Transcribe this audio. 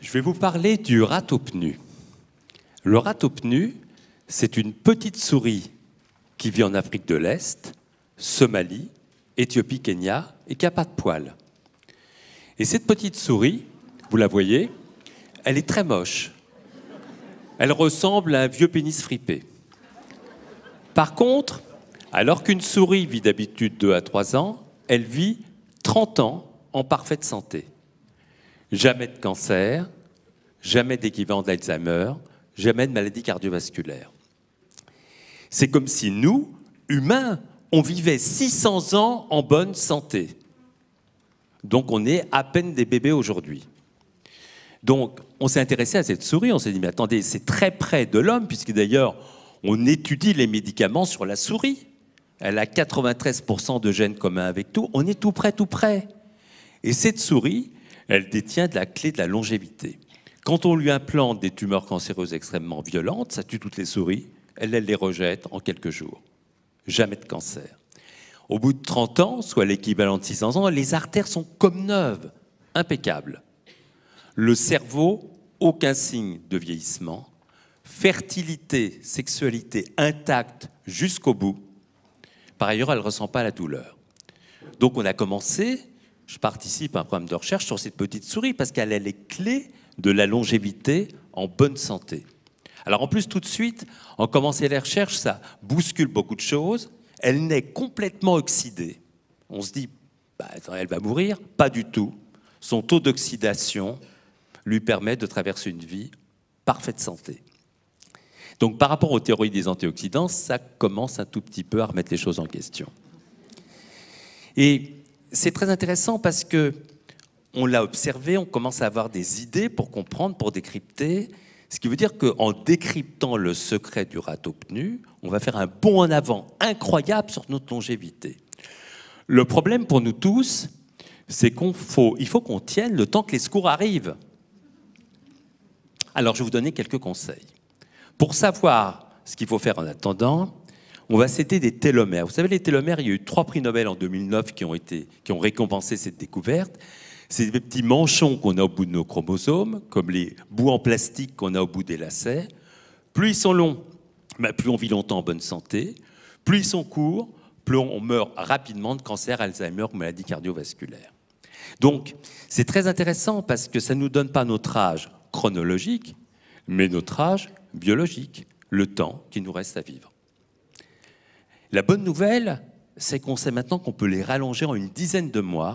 Je vais vous parler du ratopnu. Le ratopnu, c'est une petite souris qui vit en Afrique de l'Est, Somalie, Éthiopie, Kenya, et qui n'a pas de poils. Et cette petite souris, vous la voyez, elle est très moche. Elle ressemble à un vieux pénis fripé. Par contre, alors qu'une souris vit d'habitude 2 à 3 ans, elle vit 30 ans en parfaite santé. Jamais de cancer, jamais d'équivalent d'Alzheimer, jamais de maladie cardiovasculaire. C'est comme si nous, humains, on vivait 600 ans en bonne santé. Donc on est à peine des bébés aujourd'hui. Donc on s'est intéressé à cette souris, on s'est dit mais attendez, c'est très près de l'homme, puisque d'ailleurs on étudie les médicaments sur la souris. Elle a 93% de gènes communs avec tout, on est tout près, tout près. Et cette souris, elle détient de la clé de la longévité. Quand on lui implante des tumeurs cancéreuses extrêmement violentes, ça tue toutes les souris, elle les rejette en quelques jours. Jamais de cancer. Au bout de 30 ans, soit l'équivalent de 600 ans, les artères sont comme neuves, impeccables. Le cerveau, aucun signe de vieillissement. Fertilité, sexualité intacte jusqu'au bout. Par ailleurs, elle ne ressent pas la douleur. Donc on a commencé, je participe à un programme de recherche sur cette petite souris parce qu'elle a les clés de la longévité en bonne santé. Alors en plus, tout de suite, en commençant les recherches, ça bouscule beaucoup de choses. Elle naît complètement oxydée. On se dit, bah, elle va mourir. Pas du tout. Son taux d'oxydation lui permet de traverser une vie parfaite santé. Donc par rapport aux théories des antioxydants, ça commence un tout petit peu à remettre les choses en question. Et c'est très intéressant parce que on l'a observé, on commence à avoir des idées pour comprendre, pour décrypter. Ce qui veut dire qu'en décryptant le secret du ratopnu, on va faire un bond en avant incroyable sur notre longévité. Le problème pour nous tous, c'est qu'il faut qu'on tienne le temps que les secours arrivent. Alors, je vais vous donner quelques conseils. Pour savoir ce qu'il faut faire en attendant, on va citer des télomères. Vous savez, les télomères, il y a eu 3 prix Nobel en 2009 qui ont récompensé cette découverte. C'est des petits manchons qu'on a au bout de nos chromosomes, comme les bouts en plastique qu'on a au bout des lacets. Plus ils sont longs, plus on vit longtemps en bonne santé. Plus ils sont courts, plus on meurt rapidement de cancer, Alzheimer ou maladie cardiovasculaire. Donc, c'est très intéressant parce que ça ne nous donne pas notre âge chronologique, mais notre âge biologique, le temps qui nous reste à vivre. La bonne nouvelle, c'est qu'on sait maintenant qu'on peut les rallonger en une dizaine de mois